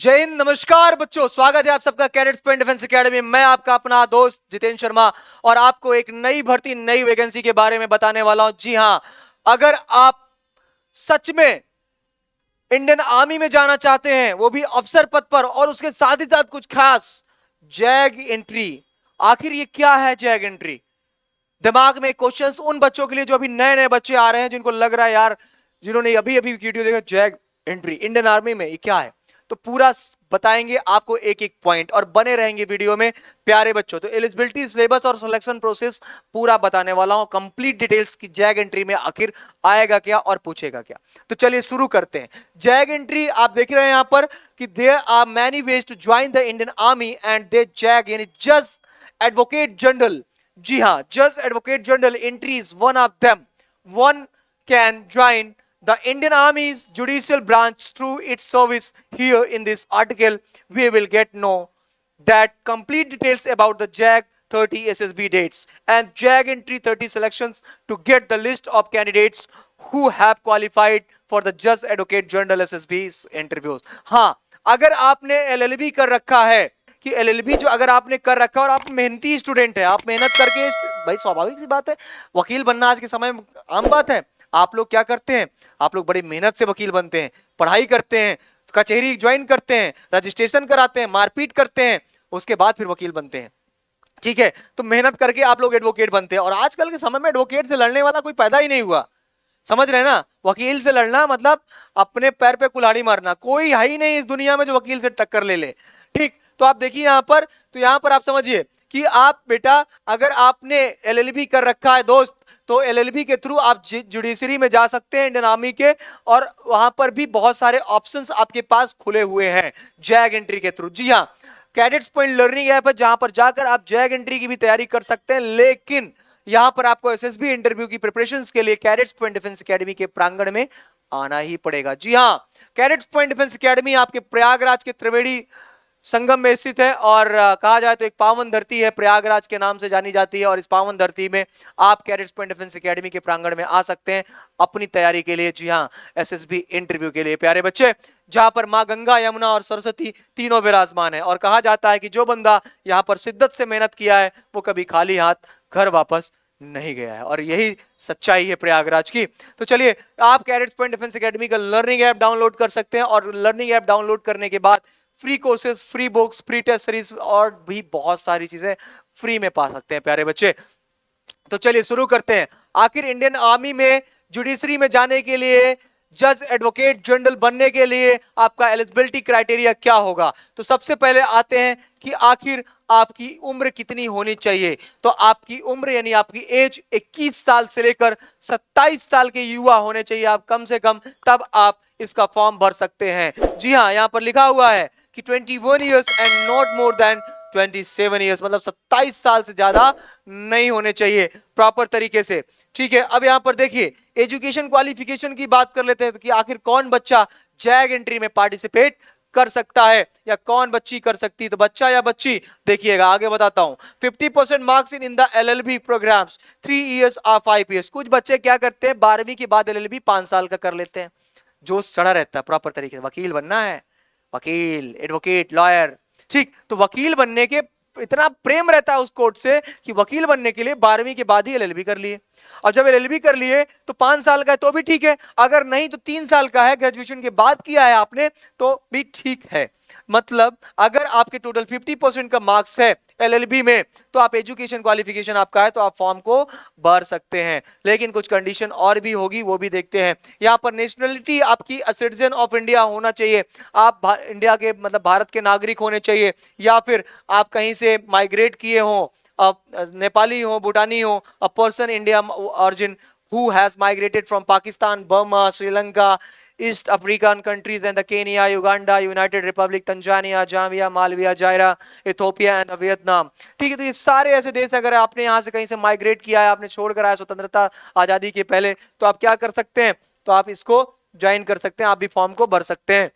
जय हिंद, नमस्कार बच्चों, स्वागत है आप सबका कैडेट्स पॉइंट डिफेंस एकेडमी में। मैं आपका अपना दोस्त जितेंद्र शर्मा और आपको एक नई भर्ती, नई वैकेंसी के बारे में बताने वाला हूं। जी हां, अगर आप सच में इंडियन आर्मी में जाना चाहते हैं, वो भी अफसर पद पर, और उसके साथ ही साथ कुछ खास, जैग एंट्री। आखिर ये क्या है जैग एंट्री? दिमाग में क्वेश्चंस उन बच्चों के लिए जो अभी नए नए बच्चे आ रहे हैं, जिनको लग रहा है यार, जिन्होंने अभी अभी वीडियो देखा, जैग एंट्री इंडियन आर्मी में ये क्या है, तो पूरा बताएंगे आपको एक एक पॉइंट, और बने रहेंगे वीडियो में प्यारे बच्चों। तो एलिजिबिलिटी, सिलेबस और सिलेक्शन प्रोसेस पूरा बताने वाला हूं, कंप्लीट डिटेल्स की जैग एंट्री में आखिर आएगा क्या और पूछेगा क्या। तो चलिए शुरू करते हैं। जैग एंट्री आप देख रहे हैं यहां पर कि there are many ways to join the Indian Army and they JAG यानी जज एडवोकेट जनरल। जी हां, जज advocate general entry is one of them. One can join the Indian Army's judicial branch through its service. Here in this article, we will get know that complete details about the JAG 30 SSB dates and JAG entry 30 selections to get the list of candidates who have qualified for the Judge Advocate General SSB interviews. हाँ, अगर आपने LLB कर रखा है कि LLB जो अगर आपने कर रखा है और आप मेहनती स्टूडेंट है, आप मेहनत करके, भाई स्वाभाविक सी बात है, वकील बनना आज के समय में आम बात है। आप लोग क्या करते हैं, आप लोग बड़ी मेहनत से वकील बनते हैं, पढ़ाई करते हैं, कचहरी ज्वाइन करते हैं, रजिस्ट्रेशन कराते हैं, मारपीट करते हैं, उसके बाद फिर वकील बनते हैं। ठीक है, तो मेहनत करके आप लोग एडवोकेट बनते हैं। और आजकल के समय में एडवोकेट से लड़ने वाला कोई पैदा ही नहीं हुआ, समझ रहे हैं ना। वकील से लड़ना मतलब अपने पैर पे कुल्हाड़ी मारना। कोई है ही नहीं इस दुनिया में जो वकील से टक्कर ले ले। ठीक, तो आप देखिए यहां पर, तो यहां पर आप समझिए कि आप बेटा, अगर आपने LLB कर रखा है दोस्त, तो LLB के थ्रू आप जुडिशरी में जा सकते हैं इंडियन आर्मी के, और वहां पर भी बहुत सारे ऑप्शंस आपके पास खुले हुए हैं जैग एंट्री के थ्रू। जी हाँ, कैडेट्स पॉइंट लर्निंग ऐप है, जहां पर जाकर आप जैग एंट्री की भी तैयारी कर सकते हैं। लेकिन यहां पर आपको SSB इंटरव्यू की प्रिपरेशंस के लिए कैडेट्स पॉइंट डिफेंस एकेडमी के प्रांगण में आना ही पड़ेगा। जी हाँ, कैडेट्स पॉइंट डिफेंस एकेडमी आपके प्रयागराज के त्रिवेणी संगम में स्थित है, और कहा जाए तो एक पावन धरती है, प्रयागराज के नाम से जानी जाती है। और इस पावन धरती में आप कैडेट्स पॉइंट डिफेंस एकेडमी के प्रांगण में आ सकते हैं अपनी तैयारी के लिए। जी हाँ, SSB इंटरव्यू के लिए प्यारे बच्चे, जहां पर मां गंगा, यमुना और सरस्वती तीनों विराजमान है। और कहा जाता है कि जो बंदा यहाँ पर शिद्दत से मेहनत किया है, वो कभी खाली हाथ घर वापस नहीं गया है, और यही सच्चाई है प्रयागराज की। तो चलिए, आप कैडेट्स पॉइंट डिफेंस एकेडमी का लर्निंग ऐप डाउनलोड कर सकते हैं, और लर्निंग ऐप डाउनलोड करने के बाद free courses, free books, free test series और भी बहुत सारी चीजें फ्री में पा सकते हैं प्यारे बच्चे। तो चलिए शुरू करते हैं। आखिर इंडियन आर्मी में जुडिशरी में जाने के लिए, जज एडवोकेट जनरल बनने के लिए आपका एलिजिबिलिटी क्राइटेरिया क्या होगा। तो सबसे पहले आते हैं कि आखिर आपकी उम्र कितनी होनी चाहिए। तो आपकी उम्र यानी आपकी एज 21 साल से लेकर 27 साल के युवा होने चाहिए आप कम से कम, तब आप इसका फॉर्म भर सकते हैं। जी हाँ, यहां पर लिखा हुआ है कि 21 years and not more than 27 years, मतलब 27 साल से ज्यादा नहीं होने चाहिए प्रॉपर तरीके से। ठीक है, अब यहां पर देखिए एजुकेशन क्वालिफिकेशन की बात कर लेते हैं, तो कि आखिर कौन बच्चा जैग एंट्री में पार्टिसिपेट कर सकता है, या कौन बच्ची कर सकती है। तो बच्चा या बच्ची, देखिएगा आगे बताता हूं। 50% marks in the LLB programmes 3 years और 5 इयर्स। कुछ बच्चे क्या करते हैं, 12वीं के बाद LLB 5 साल का कर लेते हैं, जोश चढ़ा रहता है प्रॉपर तरीके से, वकील बनना है, वकील, एडवोकेट, लॉयर। ठीक, तो वकील बनने के इतना प्रेम रहता है उस कोर्ट से कि वकील बनने के लिए 12वीं के बाद ही LLB कर लिए। और जब LLB कर लिए तो 5 साल का है तो भी ठीक है, अगर नहीं तो 3 साल का है, ग्रेजुएशन के बाद किया है आपने तो भी ठीक है। मतलब अगर आपके टोटल 50% का मार्क्स है LLB में, तो आप एजुकेशन क्वालिफिकेशन आपका है तो आप फॉर्म को भर सकते हैं। लेकिन कुछ कंडीशन और भी होगी, वो भी देखते हैं। यहाँ पर नेशनलिटी आपकी सिटीजन ऑफ इंडिया होना चाहिए, आप इंडिया के मतलब भारत के नागरिक होने चाहिए, या फिर आप कहीं से माइग्रेट किए हों, नेपाली हो, भूटानी हो, a person India origin who has migrated from Pakistan, Burma, Sri Lanka, East African countries and the Kenya, Uganda, United Republic, Tanzania, Zambia, Maldives, Zaire, Ethiopia and Vietnam। ठीक है, तो ये सारे ऐसे देश, अगर आपने यहाँ से कहीं से माइग्रेट किया है, आपने छोड़कर आया स्वतंत्रता आजादी के पहले, तो आप क्या कर सकते हैं, तो आप इसको ज्वाइन कर सकते हैं, आप भी फॉर्म को भर सकते हैं।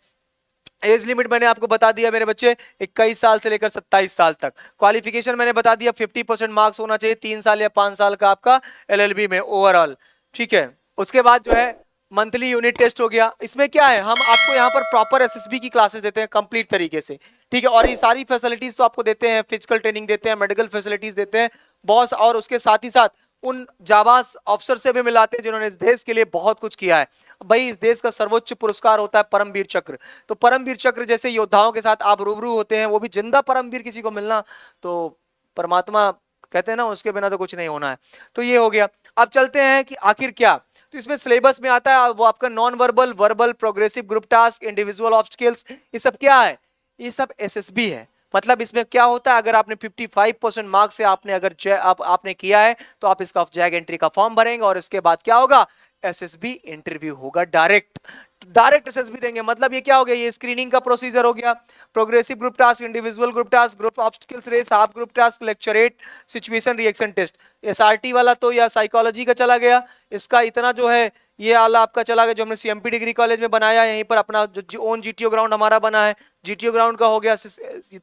एज लिमिट मैंने आपको बता दिया मेरे बच्चे, 21 साल से लेकर 27 साल तक। क्वालिफिकेशन मैंने बता दिया, 50% मार्क्स होना चाहिए, 3 साल या 5 साल का आपका LLB में ओवरऑल। ठीक है, उसके बाद जो है मंथली यूनिट टेस्ट हो गया। इसमें क्या है, हम आपको यहाँ पर प्रॉपर एसएसबी की क्लासेस देते हैं कंप्लीट तरीके से, ठीक है। और ये सारी फैसिलिटीज तो आपको देते हैं, फिजिकल ट्रेनिंग देते हैं, मेडिकल फैसिलिटीज देते हैं बॉस, और उसके साथ ही साथ उन जाबाज अफसर से भी मिलाते हैं जिन्होंने इस देश के लिए बहुत कुछ किया है। भाई इस देश का सर्वोच्च पुरस्कार होता है परमवीर चक्र, तो परमवीर चक्र जैसे योद्धाओं के साथ आप रूबरू होते हैं, वो भी जिंदा परमवीर किसी को मिलना तो परमात्मा कहते हैं ना, उसके बिना तो कुछ नहीं होना है। तो ये हो गया। अब चलते हैं कि आखिर क्या, तो इसमें सिलेबस में आता है वो आपका non verbal, verbal, progressive group task, individual of skills, ये सब क्या है, ये सब एसएसबी है। मतलब इसमें क्या होता है, अगर आपने 55% मार्क्स से आपने अगर आपने किया है तो आप इसका जैग एंट्री का फॉर्म भरेंगे और इसके बाद क्या होगा, एसएसबी इंटरव्यू होगा डायरेक्ट एसएसबी देंगे। मतलब ये क्या हो गया, ये स्क्रीनिंग का प्रोसीजर हो गया। Progressive group task, individual group task, group of skills race, half group task, lecturette, situation reaction test. SRT वाला तो या साइकोलॉजी का चला गया, इसका इतना जो है ये आला आपका चला गया जो हमने सीएमपी डिग्री कॉलेज में बनाया, यहीं पर अपना जो ओन जीटीओ ग्राउंड हमारा बना है, जीटीओ ग्राउंड का हो गया।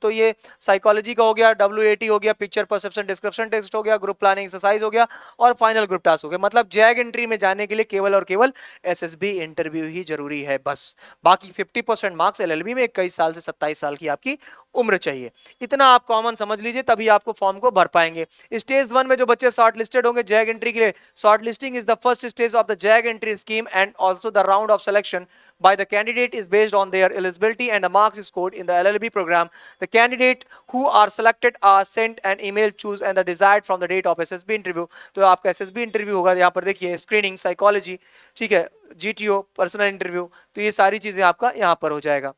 तो ये साइकोलॉजी का हो गया, डब्ल्यूएटी हो गया, पिक्चर परसेप्शन डिस्क्रिप्शन टेस्ट हो गया, ग्रुप प्लानिंग एक्सरसाइज हो गया, और फाइनल ग्रुप टास्क हो गया। मतलब जैग एंट्री में जाने के लिए केवल और केवल एसएसबी इंटरव्यू ही जरूरी है बस। बाकी 50% मार्क्स एलएलबी में 21 साल से 27 साल की आपकी उम्र चाहिए। इतना आप कॉमन समझ लीजिए, तभी आपको फॉर्म को भर पाएंगे। स्टेज 1 में जो बच्चे शॉर्ट लिस्टेड होंगे जैग एंट्री के लिए, short listing is the first stage of the zag entry scheme and also the round of selection by the candidate is based on their eligibility and the marks scored in the LLB program. The candidate who are selected are sent an email choose and the desired from the date of SSB interview. तो आपका SSB interview होगा, यहाँ पर देखिए screening, psychology, ठीक है, GTO, personal interview, तो ये सारी चीजें आपका यहाँ पर हो जाएगा।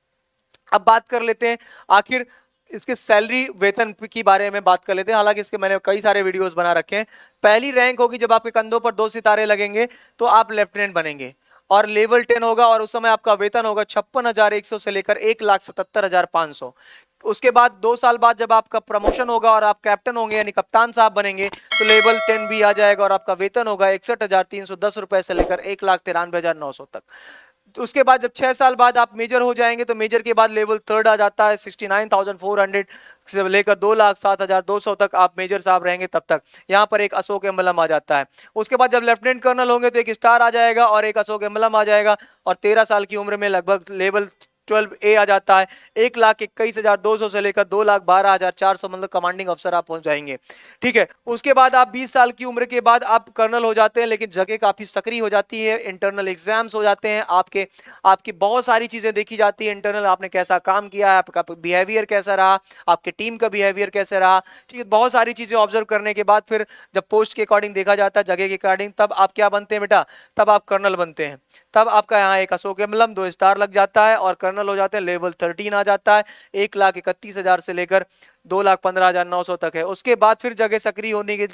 अब बात कर लेते हैं आखिर इसके सैलरी वेतन की बारे में बात कर लेते हैं। हालांकि इसके मैंने कई सारे वीडियोस बना रखे हैं। पहली रैंक होगी जब आपके कंधों पर 2 सितारे लगेंगे तो आप लेफ्टिनेंट बनेंगे, और लेवल 10 होगा और उस समय आपका वेतन होगा 56,100 से लेकर 1,77,500। उसके बाद 2 साल बाद जब आपका प्रमोशन होगा और आप कैप्टन होंगे यानी कप्तान साहब बनेंगे तो लेवल 10 भी आ जाएगा और आपका वेतन होगा 61,310 रुपए से लेकर 1,93,900 तक। तो उसके बाद जब 6 साल बाद आप मेजर हो जाएंगे तो मेजर के बाद लेवल 3 आ जाता है 69,400 से लेकर 2,07,200 तक आप मेजर साहब रहेंगे तब तक। यहाँ पर एक अशोक एम्बलम आ जाता है। उसके बाद जब लेफ्टिनेंट कर्नल होंगे तो एक स्टार आ जाएगा और एक अशोक एम्बलम आ जाएगा, और 13 साल की उम्र में लगभग लेवल 12A आ जाता है। 1,21,200 से लेकर 2,12,400 मतलब कमांडिंग अफसर आप पहुंच जाएंगे, ठीक है। उसके बाद आप 20 साल की उम्र के बाद आप कर्नल हो जाते हैं, लेकिन जगह काफी सक्रिय हो जाती है, इंटरनल एग्जाम्स हो जाते हैं, आपकी बहुत सारी चीजें देखी जाती है। इंटरनल आपने कैसा काम किया है, आपका बिहेवियर कैसा रहा, आपके टीम का बिहेवियर कैसे रहा, ठीक है। बहुत सारी चीजें ऑब्जर्व करने के बाद फिर जब पोस्ट के अकॉर्डिंग देखा जाता है, जगह के अकॉर्डिंग, तब आप क्या बनते हैं बेटा, तब आप कर्नल बनते हैं। तब आपका यहाँ एक अशोक एम्बलम 2 स्टार लग जाता है और कर्नल हो जाते हैं। लेवल 13 आ जाता है, 1,31,000 से लेकर 2,15,900 तक है। उसके बाद फिर जगह सक्रिय होने की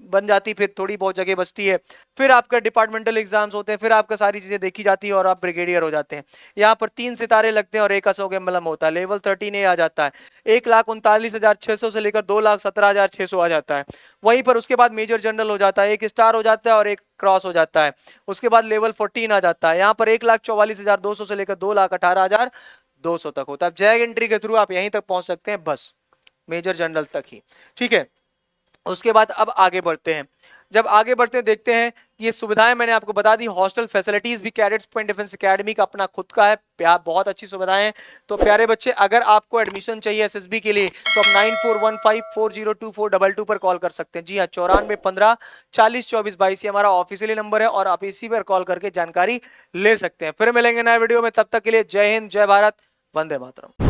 बन जाती, फिर थोड़ी बहुत जगह बचती है, फिर आपका डिपार्टमेंटल एग्जाम्स होते हैं, फिर आपका सारी चीजें देखी जाती है और आप ब्रिगेडियर हो जाते हैं। यहाँ पर 3 सितारे लगते हैं और एक अशोक एम्बलम होता है। लेवल 13A आ जाता है, 1,39,600 से लेकर 2,17,600 आ जाता है। वहीं पर उसके बाद मेजर जनरल हो जाता है, एक स्टार हो जाता है और एक क्रॉस हो जाता है। उसके बाद लेवल 14 आ जाता है, यहाँ पर 1,44,200 से लेकर 2,18,200 तक होता है। जैग एंट्री के थ्रू आप यहीं तक पहुंच सकते हैं, बस मेजर जनरल तक ही, ठीक है। उसके बाद अब आगे बढ़ते हैं। जब आगे बढ़ते हैं देखते हैं ये सुविधाएं मैंने आपको बता दी। हॉस्टल फैसिलिटीज भी कैडेट्स पॉइंट डिफेंस एकेडमी का अपना खुद का है, बहुत अच्छी सुविधाएं हैं। तो प्यारे बच्चे, अगर आपको एडमिशन चाहिए एसएसबी के लिए तो आप 9415402422 पर कॉल कर सकते हैं। जी हाँ, 9415402422 ये हमारा ऑफिशियली नंबर है और आप इसी पर कॉल करके जानकारी ले सकते हैं। फिर मिलेंगे नए वीडियो में, तब तक के लिए जय हिंद, जय भारत, वंदे मातरम।